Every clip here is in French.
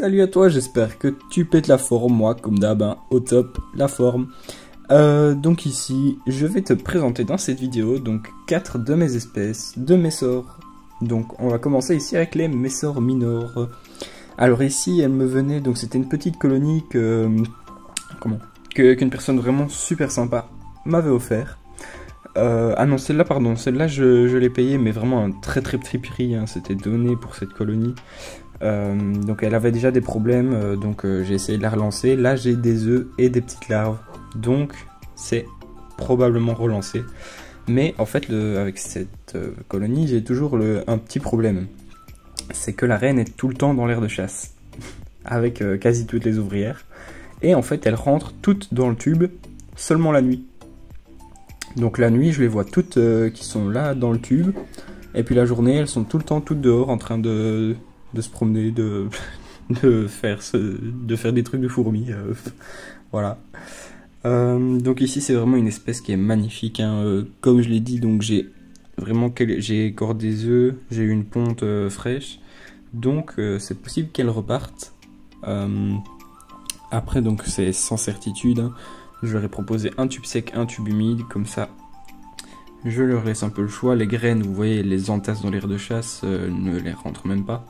Salut à toi, j'espère que tu pètes la forme, moi comme d'hab, hein, au top, la forme. Donc ici, je vais te présenter dans cette vidéo donc 4 de mes espèces, de mes sorts. Donc on va commencer ici avec les messors minors. Alors ici, elle me venait, donc c'était une petite colonie qu'une personne vraiment super sympa m'avait offert. Ah non, celle-là, pardon, celle-là je l'ai payée, mais vraiment un très petit prix, hein, c'était donné pour cette colonie. Donc elle avait déjà des problèmes, donc j'ai essayé de la relancer. Là j'ai des œufs et des petites larves, donc c'est probablement relancé. Mais en fait avec cette colonie j'ai toujours un petit problème. C'est que la reine est tout le temps dans l'aire de chasse, avec quasi toutes les ouvrières. Et en fait elles rentrent toutes dans le tube seulement la nuit. Donc la nuit je les vois toutes qui sont là dans le tube. Et puis la journée elles sont tout le temps toutes dehors en train de se promener, de faire des trucs de fourmis, voilà. Donc ici c'est vraiment une espèce qui est magnifique, hein. Comme je l'ai dit, donc j'ai encore des œufs, j'ai eu une ponte fraîche, donc c'est possible qu'elle reparte. Après donc c'est sans certitude, hein. Je leur ai proposé un tube sec, un tube humide, comme ça je leur laisse un peu le choix. Les graines, vous voyez, les entassent dans l'aire de chasse, ne les rentrent même pas.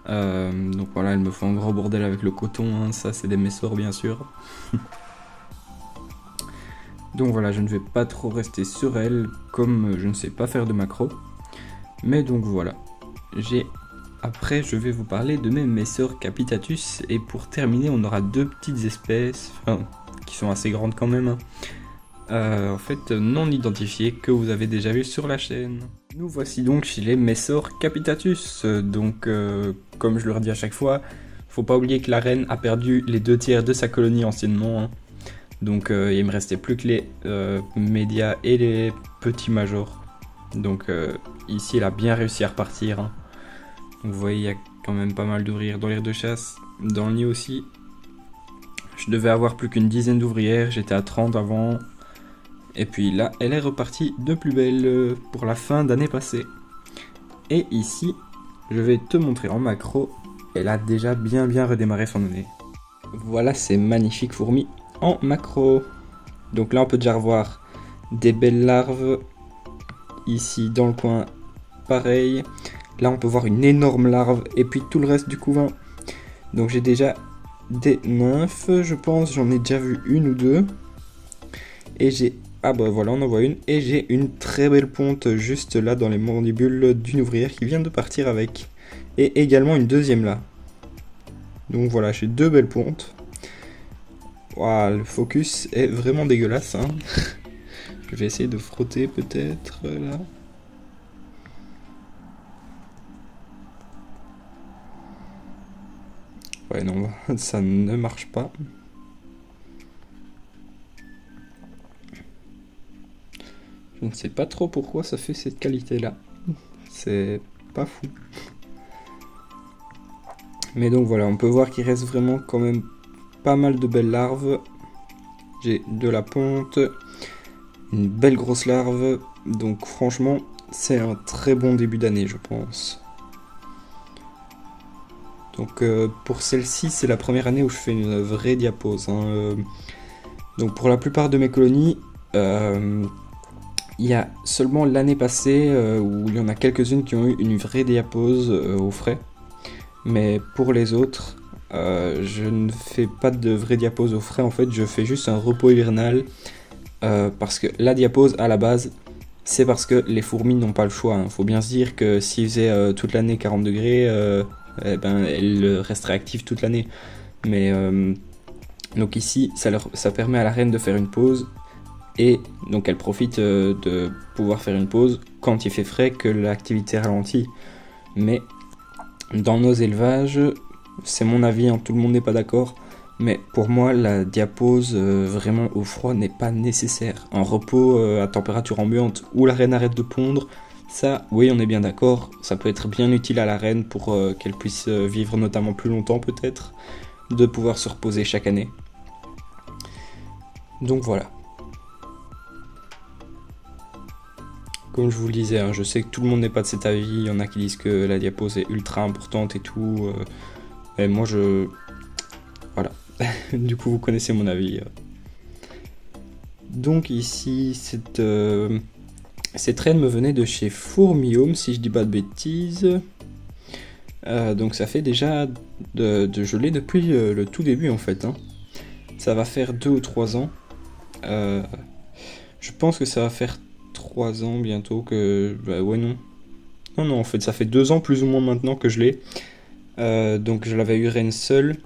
Donc voilà, elle me fait un gros bordel avec le coton, hein. Ça c'est des messors bien sûr. Donc voilà, je ne vais pas trop rester sur elle, comme je ne sais pas faire de macro. Mais donc voilà, après je vais vous parler de mes messors capitatus, et pour terminer on aura deux petites espèces, qui sont assez grandes quand même, hein. En fait non identifiées, que vous avez déjà vu sur la chaîne. Nous voici donc chez les messors capitatus. Donc comme je le redis à chaque fois, faut pas oublier que la reine a perdu les 2/3 de sa colonie anciennement, hein. Donc il me restait plus que les médias et les petits majors. Donc ici elle a bien réussi à repartir, hein. Donc, vous voyez, il y a quand même pas mal d'ouvrières dans l'aire de chasse, dans le nid aussi. Je devais avoir plus qu'une dizaine d'ouvrières, j'étais à 30 avant. Et puis là, elle est repartie de plus belle pour la fin d'année passée. Et ici, je vais te montrer en macro, elle a déjà bien redémarré son année. Voilà ces magnifiques fourmis en macro. Donc là, on peut déjà revoir des belles larves. Ici, dans le coin, pareil. Là, on peut voir une énorme larve et puis tout le reste du couvain. Donc j'ai déjà des nymphes, je pense. J'en ai déjà vu une ou deux. Et j'ai... Ah bah voilà, on en voit une, et j'ai une très belle ponte juste là dans les mandibules d'une ouvrière qui vient de partir avec. Et également une deuxième là. Donc voilà, j'ai deux belles pontes. Waouh, le focus est vraiment dégueulasse, hein. Je vais essayer de frotter peut-être là. Ouais non, ça ne marche pas. Je ne sais pas trop pourquoi ça fait cette qualité là. C'est pas fou. Mais donc voilà, on peut voir qu'il reste vraiment quand même pas mal de belles larves. J'ai de la ponte, une belle grosse larve. Donc franchement, c'est un très bon début d'année, je pense. Donc pour celle-ci, c'est la première année où je fais une vraie diapose, hein. Donc pour la plupart de mes colonies, il y a seulement l'année passée où il y en a quelques-unes qui ont eu une vraie diapose au frais. Mais pour les autres, je ne fais pas de vraie diapose au frais. En fait, je fais juste un repos hivernal. Parce que la diapose, à la base, c'est parce que les fourmis n'ont pas le choix, hein. Faut bien se dire que s'ils faisaient toute l'année 40 degrés, eh ben, elles resteraient actives toute l'année. Mais donc ici, ça permet à la reine de faire une pause. Et donc elle profite de pouvoir faire une pause quand il fait frais, que l'activité ralentit. Mais dans nos élevages, c'est mon avis, hein, tout le monde n'est pas d'accord, mais pour moi la diapose vraiment au froid n'est pas nécessaire. Un repos à température ambiante où la reine arrête de pondre, ça oui on est bien d'accord, ça peut être bien utile à la reine pour qu'elle puisse vivre notamment plus longtemps peut-être, de pouvoir se reposer chaque année. Donc voilà. Comme je vous le disais, hein, je sais que tout le monde n'est pas de cet avis, il y en a qui disent que la diapose est ultra importante et tout. Et moi je... Voilà. Du coup vous connaissez mon avis. Donc ici, cette reine me venait de chez Fourmiome, si je dis pas de bêtises. Donc ça fait déjà je l'ai depuis le tout début en fait. Hein. Ça va faire 2 ou 3 ans. Je pense que ça va faire 3 ans bientôt que... Bah ouais non. Non, en fait ça fait 2 ans plus ou moins maintenant que je l'ai. Donc je l'avais eu reine seule.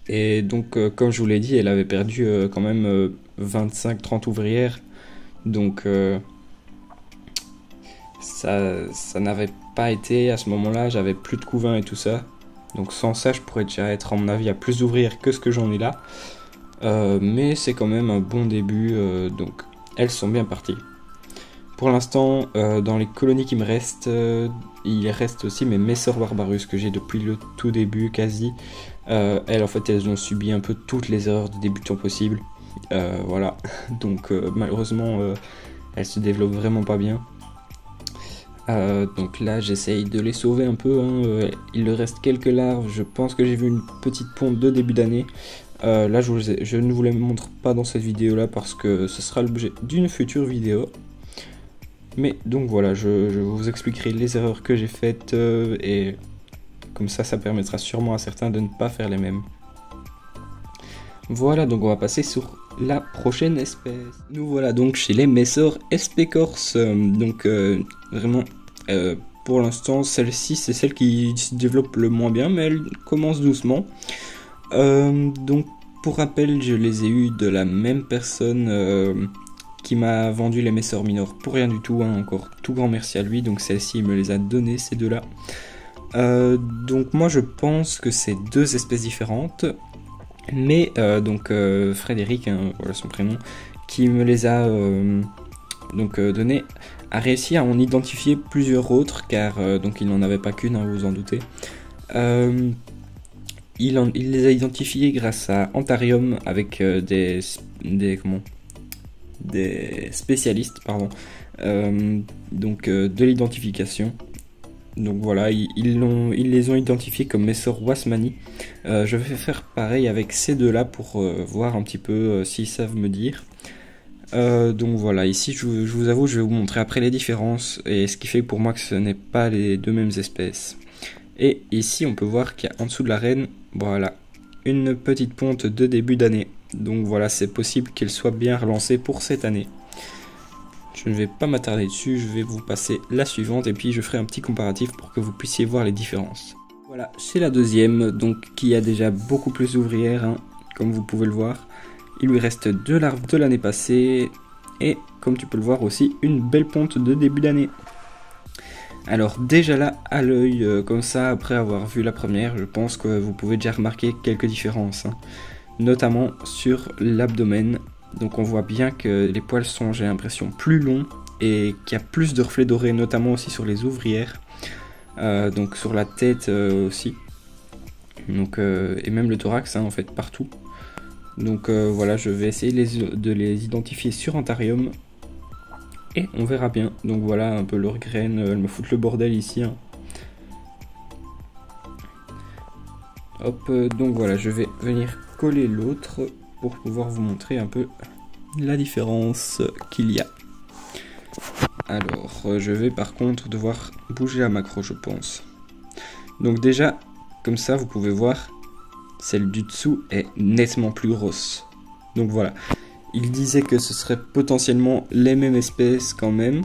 Et donc comme je vous l'ai dit, elle avait perdu quand même 25-30 ouvrières. Donc ça n'avait pas été à ce moment-là, j'avais plus de couvain et tout ça. Donc sans ça, je pourrais déjà être, à mon avis, à plus d'ouvrières que ce que j'en ai là. Mais c'est quand même un bon début, donc elles sont bien parties. Pour l'instant, dans les colonies qui me restent, il reste aussi mes Messor Barbarus que j'ai depuis le tout début quasi. Elles, en fait, elles ont subi un peu toutes les erreurs de débutants possibles. Voilà, donc malheureusement, elles se développent vraiment pas bien. Donc là j'essaye de les sauver un peu, hein. Il leur reste quelques larves, je pense que j'ai vu une petite ponte de début d'année. Là je ne vous les montre pas dans cette vidéo là parce que ce sera l'objet d'une future vidéo. Mais donc voilà, je vous expliquerai les erreurs que j'ai faites et comme ça permettra sûrement à certains de ne pas faire les mêmes. Voilà, donc on va passer sur la prochaine espèce. Nous voilà donc chez les Messor SP Corse. Donc vraiment, pour l'instant, celle-ci c'est celle qui se développe le moins bien, mais elle commence doucement. Donc pour rappel, je les ai eu de la même personne qui m'a vendu les Messor Minor pour rien du tout. Hein, encore tout grand merci à lui. Donc celle-ci il me les a donnés, ces deux-là. Donc moi je pense que c'est deux espèces différentes. Mais donc Frédéric, hein, voilà son prénom, qui me les a donnés, a réussi à en identifier plusieurs autres, car donc il n'en avait pas qu'une, hein, vous vous en doutez. Il les a identifiés grâce à Antarium avec des spécialistes, pardon, donc de l'identification. Donc voilà, ils les ont identifiés comme Messor Wasmani. Je vais faire pareil avec ces deux-là pour voir un petit peu s'ils savent me dire. Donc voilà, ici je vous avoue, je vais vous montrer après les différences et ce qui fait pour moi que ce n'est pas les deux mêmes espèces. Et ici on peut voir qu'il y a en dessous de la reine, voilà, une petite ponte de début d'année. Donc voilà, c'est possible qu'elle soit bien relancée pour cette année. Je ne vais pas m'attarder dessus, je vais vous passer la suivante et puis je ferai un petit comparatif pour que vous puissiez voir les différences. Voilà, c'est la deuxième, donc qui a déjà beaucoup plus d'ouvrières, hein, comme vous pouvez le voir. Il lui reste 2 larves de l'année passée et comme tu peux le voir aussi une belle ponte de début d'année. Alors déjà là, à l'œil, comme ça, après avoir vu la première, je pense que vous pouvez déjà remarquer quelques différences, hein, notamment sur l'abdomen. Donc on voit bien que les poils sont, j'ai l'impression, plus longs et qu'il y a plus de reflets dorés, notamment aussi sur les ouvrières, donc sur la tête aussi, donc, et même le thorax, hein, en fait, partout. Donc voilà, je vais essayer de les identifier sur Antarium et on verra bien. Donc voilà un peu leur graine, elles me foutent le bordel ici. Hein. Hop, donc voilà, je vais venir coller l'autre pour pouvoir vous montrer un peu la différence qu'il y a. Alors, je vais par contre devoir bouger la macro, je pense. Donc déjà, comme ça, vous pouvez voir, celle du dessous est nettement plus grosse. Donc voilà, il disait que ce serait potentiellement les mêmes espèces quand même,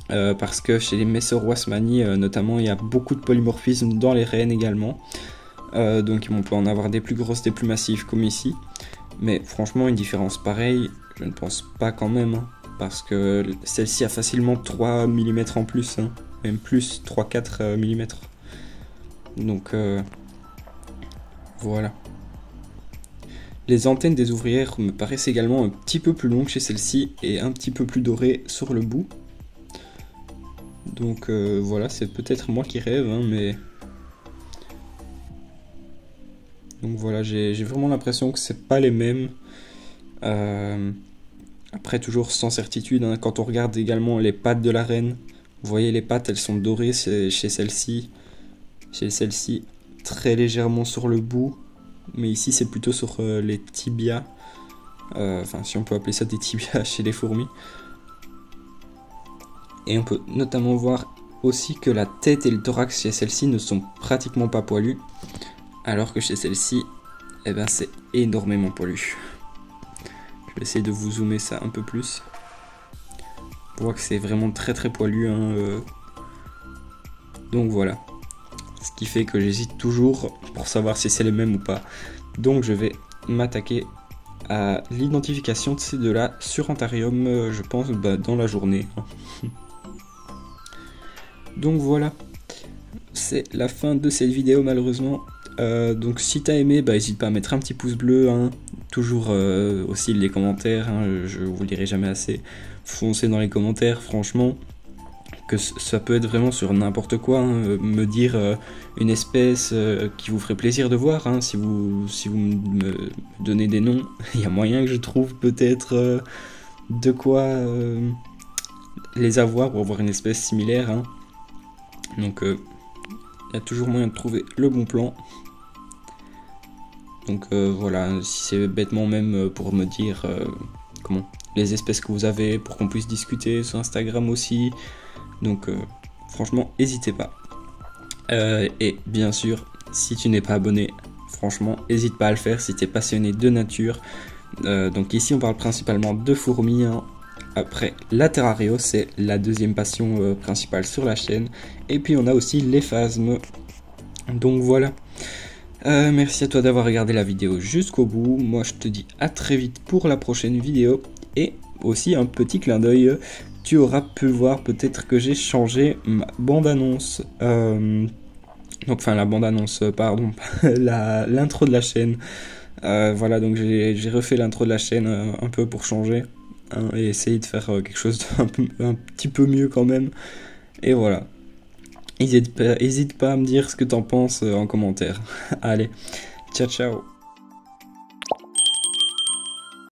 parce que chez les Messor Wasmani, notamment, il y a beaucoup de polymorphisme dans les reines également. Donc on peut en avoir des plus grosses, des plus massives comme ici. Mais franchement, une différence pareille, je ne pense pas quand même, hein, parce que celle-ci a facilement 3 mm en plus, hein, même plus, 3-4 mm. Donc voilà. Les antennes des ouvrières me paraissent également un petit peu plus longues chez celle-ci et un petit peu plus dorées sur le bout. Donc voilà, c'est peut-être moi qui rêve, hein, mais... Donc voilà, j'ai vraiment l'impression que c'est pas les mêmes. Après, toujours sans certitude, hein, quand on regarde également les pattes de la reine, vous voyez les pattes, elles sont dorées chez celle-ci. Chez celle-ci, très légèrement sur le bout, mais ici c'est plutôt sur les tibias, enfin si on peut appeler ça des tibias chez les fourmis. Et on peut notamment voir aussi que la tête et le thorax chez celle-ci ne sont pratiquement pas poilus, alors que chez celle-ci, eh ben, c'est énormément poilu. Je vais essayer de vous zoomer ça un peu plus. On voit que c'est vraiment très très poilu, hein, donc voilà. Ce qui fait que j'hésite toujours pour savoir si c'est les mêmes ou pas. Donc je vais m'attaquer à l'identification de ces deux-là sur Antarium, je pense, dans la journée. Donc voilà, c'est la fin de cette vidéo malheureusement. Donc si t'as aimé, n'hésite pas à mettre un petit pouce bleu, hein. Toujours aussi les commentaires, hein, je vous lirai jamais assez. Foncez dans les commentaires, franchement, que ça peut être vraiment sur n'importe quoi, hein. Me dire une espèce qui vous ferait plaisir de voir, hein. Si vous me donnez des noms, il y a moyen que je trouve peut-être de quoi les avoir ou avoir une espèce similaire, hein. Donc il y a toujours moyen de trouver le bon plan. Donc voilà, si c'est bêtement même pour me dire les espèces que vous avez, pour qu'on puisse discuter sur Instagram aussi. Donc franchement, n'hésitez pas. Et bien sûr, si tu n'es pas abonné, franchement, n'hésite pas à le faire si tu es passionné de nature. Donc ici, on parle principalement de fourmis, hein. Après, la Terrario, c'est la deuxième passion principale sur la chaîne. Et puis on a aussi les phasmes. Donc voilà. Merci à toi d'avoir regardé la vidéo jusqu'au bout. Moi je te dis à très vite pour la prochaine vidéo. Et aussi un petit clin d'œil. Tu auras pu voir peut-être que j'ai changé ma bande-annonce. Donc enfin la bande-annonce, pardon. L'intro de la chaîne. Voilà, donc j'ai refait l'intro de la chaîne un peu pour changer. Hein, et essayer de faire quelque chose d'un petit peu mieux quand même. Et voilà. N'hésite pas à me dire ce que t'en penses en commentaire. Allez, ciao ciao.